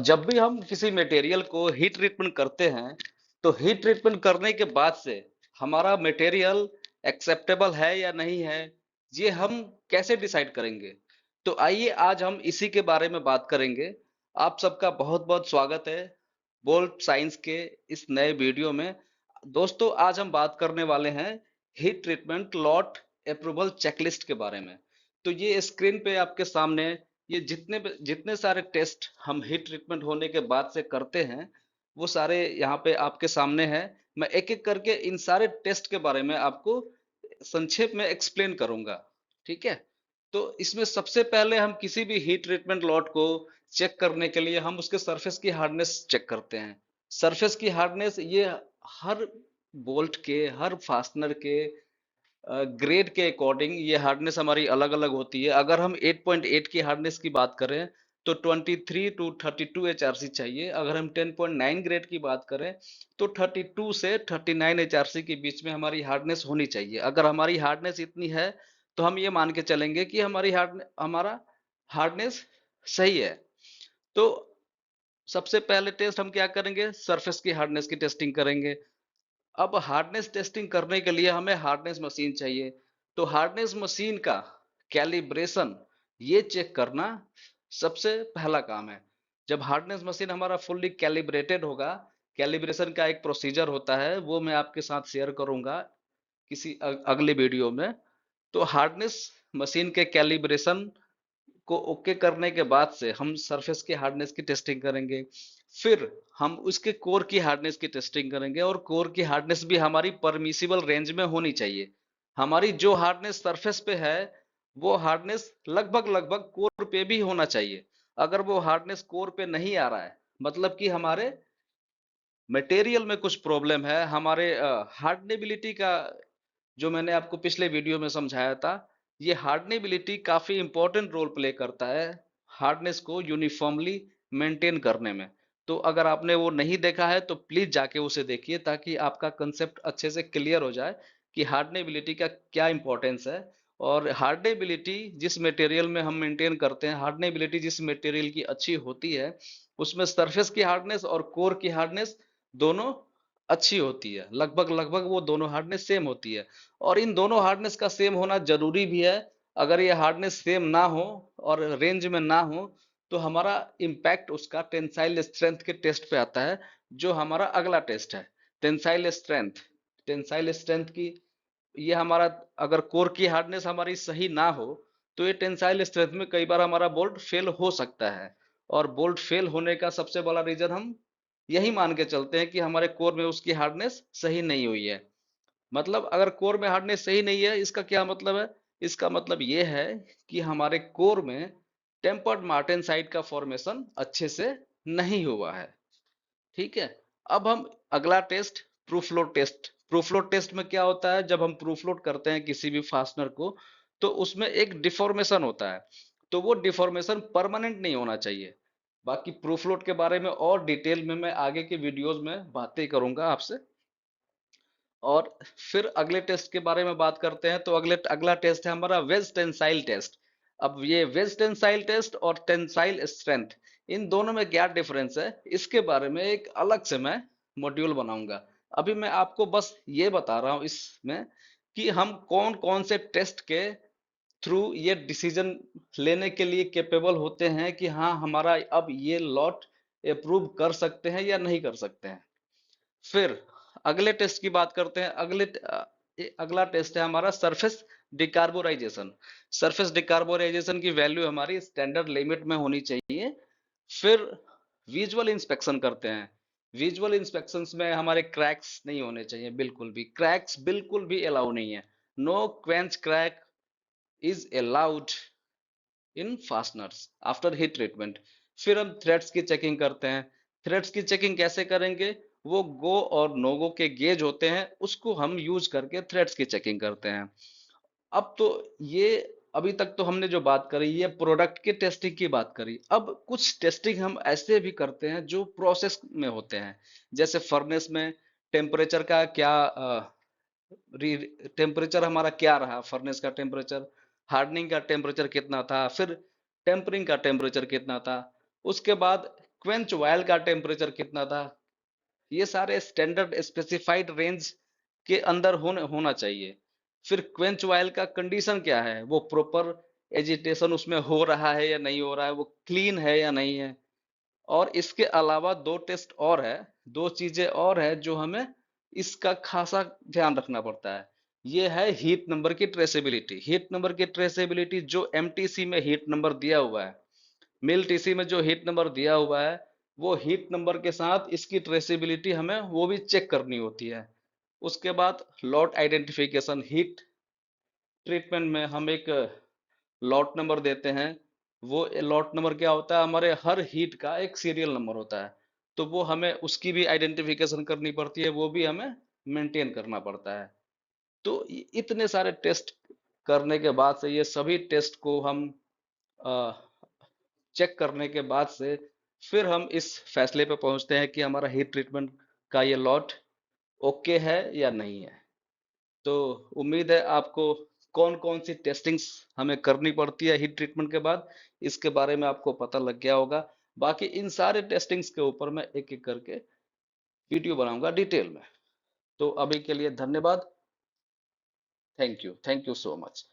जब भी हम किसी मटेरियल को हीट ट्रीटमेंट करते हैं तो हीट ट्रीटमेंट करने के बाद से हमारा मटेरियल एक्सेप्टेबल है या नहीं है, ये हम कैसे डिसाइड करेंगे। तो आइए आज हम इसी के बारे में बात करेंगे। आप सबका बहुत बहुत स्वागत है बोल्ट साइंस के इस नए वीडियो में। दोस्तों, आज हम बात करने वाले हैं heat treatment lot approval checklist के बारे में। तो ये स्क्रीन पे आपके सामने ये जितने जितने सारे टेस्ट हम हीट ट्रीटमेंट होने के बाद से करते हैं, वो सारे यहाँ पे आपके सामने हैं। मैं एक एक करके इन सारे टेस्ट के बारे में आपको संक्षेप में एक्सप्लेन करूंगा। ठीक है। तो इसमें सबसे पहले हम किसी भी हीट ट्रीटमेंट लॉट को चेक करने के लिए हम उसके सरफेस की हार्डनेस चेक करते हैं। सरफेस की हार्डनेस ये हर बोल्ट के, हर फास्टनर के ग्रेड के अकॉर्डिंग ये हार्डनेस हमारी अलग अलग होती है। अगर हम 8.8 की हार्डनेस की बात करें तो 23 टू 32 एचआरसी चाहिए। अगर हम 10.9 ग्रेड की बात करें तो 32 से 39 एचआरसी के बीच में हमारी हार्डनेस होनी चाहिए। अगर हमारी हार्डनेस इतनी है तो हम ये मान के चलेंगे कि हमारा हार्डनेस सही है। तो सबसे पहले टेस्ट हम क्या करेंगे, सरफेस की हार्डनेस की टेस्टिंग करेंगे। अब हार्डनेस टेस्टिंग करने के लिए हमें हार्डनेस मशीन चाहिए। तो हार्डनेस मशीन का कैलिब्रेशन ये चेक करना सबसे पहला काम है। जब हार्डनेस मशीन हमारा फुल्ली कैलिब्रेटेड होगा, कैलिब्रेशन का एक प्रोसीजर होता है, वो मैं आपके साथ शेयर करूंगा किसी अगले वीडियो में। तो हार्डनेस मशीन के कैलिब्रेशन को ओके करने के बाद से हम सरफेस की हार्डनेस की टेस्टिंग करेंगे। फिर हम उसके कोर की हार्डनेस की टेस्टिंग करेंगे और कोर की हार्डनेस भी हमारी परमिसिबल रेंज में होनी चाहिए। हमारी जो हार्डनेस सरफेस पे है वो हार्डनेस लगभग लगभग कोर पे भी होना चाहिए। अगर वो हार्डनेस कोर पे नहीं आ रहा है, मतलब कि हमारे मटेरियल में कुछ प्रॉब्लम है, हमारे हार्डनेबिलिटी का, जो मैंने आपको पिछले वीडियो में समझाया था, ये हार्डनेबिलिटी काफी इंपॉर्टेंट रोल प्ले करता है हार्डनेस को यूनिफॉर्मली मेंटेन करने में। तो अगर आपने वो नहीं देखा है तो प्लीज जाके उसे देखिए ताकि आपका कंसेप्ट अच्छे से क्लियर हो जाए कि हार्डनेबिलिटी का क्या इंपॉर्टेंस है। और हार्डनेबिलिटी जिस मटेरियल में हम मेंटेन करते हैं, हार्डनेबिलिटी जिस मटेरियल की अच्छी होती है, उसमें सरफेस की हार्डनेस और कोर की हार्डनेस दोनों अच्छी होती है। लगभग लगभग वो दोनों हार्डनेस सेम होती है। और इन दोनों हार्डनेस का सेम होना जरूरी भी है। अगर ये हार्डनेस सेम ना हो और रेंज में ना हो तो हमारा इम्पैक्ट उसका टेंसाइल स्ट्रेंथ के टेस्ट पे आता है, जो हमारा अगला टेस्ट है, टेंसाइल स्ट्रेंथ। टेंसाइल स्ट्रेंथ की ये हमारा, अगर कोर की हार्डनेस हमारी सही ना हो तो ये टेंसाइल स्ट्रेंथ में कई बार हमारा बोल्ट फेल हो सकता है। और बोल्ट फेल होने का सबसे बड़ा रीजन हम यही मान के चलते हैं कि हमारे कोर में उसकी हार्डनेस सही नहीं हुई है। मतलब अगर कोर में हार्डनेस सही नहीं है, इसका क्या मतलब है? इसका मतलब ये है कि हमारे कोर में टेम्पर्ड मार्टेनसाइट का फॉर्मेशन अच्छे से नहीं हुआ है। ठीक है। अब हम अगला test, proof load test. Proof load test में क्या होता है, जब हम प्रूफ लोड करते हैं किसी भी फास्टनर को तो उसमें एक डिफॉर्मेशन होता है। तो वो डिफॉर्मेशन परमानेंट नहीं होना चाहिए। बाकी प्रूफ लोड के बारे में और डिटेल में मैं आगे के वीडियोस में बातें करूंगा आपसे। और फिर अगले टेस्ट के बारे में बात करते हैं। तो अगला टेस्ट है हमारा वेज टेंसाइल टेस्ट। अब ये वेज टेंसाइल टेस्ट और टेंसाइल स्ट्रेंथ, इन दोनों में क्या डिफरेंस है, इसके बारे में एक अलग से मैं मॉड्यूल बनाऊंगा। अभी मैं आपको बस ये बता रहा हूं इसमें कि हम कौन कौन से टेस्ट के थ्रू ये डिसीजन लेने के लिए कैपेबल होते हैं कि हाँ हमारा अब ये लॉट अप्रूव कर सकते हैं या नहीं कर सकते हैं। फिर अगले टेस्ट की बात करते हैं। अगला टेस्ट है हमारा सरफेस डिकार्बोराइजेशन। सरफेस डिकार्बोराइजेशन की वैल्यू हमारी स्टैंडर्ड लिमिट में होनी चाहिए। फिर विजुअल इंस्पेक्शन करते हैं। विजुअल इंस्पेक्शंस में हमारे क्रैक्स नहीं होने चाहिए, बिल्कुल भी क्रैक्स बिल्कुल भी अलाउ नहीं है। No quench crack is allowed in fasteners after heat treatment. फिर हम थ्रेड्स की चेकिंग करते हैं। थ्रेड्स की चेकिंग कैसे करेंगे, वो गो और नो गो के गेज होते हैं, उसको हम यूज करके थ्रेड्स की चेकिंग करते हैं। अब तो ये, अभी तक तो हमने जो बात करी ये प्रोडक्ट की टेस्टिंग की बात करी। अब कुछ टेस्टिंग हम ऐसे भी करते हैं जो प्रोसेस में होते हैं। जैसे फर्नेस में टेम्परेचर का क्या, टेम्परेचर हमारा क्या रहा, फर्नेस का टेम्परेचर, हार्डनिंग का टेम्परेचर कितना था, फिर टेम्परिंग का टेम्परेचर कितना था। उसके बाद क्वेंच वायल का टेम्परेचर कितना था, ये सारे स्टैंडर्ड स्पेसिफाइड रेंज के अंदर होना चाहिए। फिर क्वेंच वायल का कंडीशन क्या है, वो प्रॉपर एजिटेशन उसमें हो रहा है या नहीं हो रहा है, वो क्लीन है या नहीं है। और इसके अलावा दो टेस्ट और है, दो चीजें और है जो हमें इसका खासा ध्यान रखना पड़ता है। ये है हीट नंबर की ट्रेसेबिलिटी। हीट नंबर की ट्रेसेबिलिटी जो एमटीसी में हीट नंबर दिया हुआ है, मिल टीसी में जो हीट नंबर दिया हुआ है, वो हीट नंबर के साथ इसकी ट्रेसेबिलिटी हमें वो भी चेक करनी होती है। उसके बाद लॉट आइडेंटिफिकेशन। हीट ट्रीटमेंट में हम एक लॉट नंबर देते हैं। वो लॉट नंबर क्या होता है, हमारे हर हीट का एक सीरियल नंबर होता है, तो वो हमें उसकी भी आइडेंटिफिकेशन करनी पड़ती है, वो भी हमें मेंटेन करना पड़ता है। तो इतने सारे टेस्ट करने के बाद से, ये सभी टेस्ट को हम चेक करने के बाद से फिर हम इस फैसले पे पहुंचते हैं कि हमारा हीट ट्रीटमेंट का ये लॉट ओके है या नहीं है। तो उम्मीद है आपको कौन कौन सी टेस्टिंग्स हमें करनी पड़ती है हीट ट्रीटमेंट के बाद, इसके बारे में आपको पता लग गया होगा। बाकी इन सारे टेस्टिंग्स के ऊपर मैं एक एक करके वीडियो बनाऊंगा डिटेल में। तो अभी के लिए धन्यवाद। Thank you so much.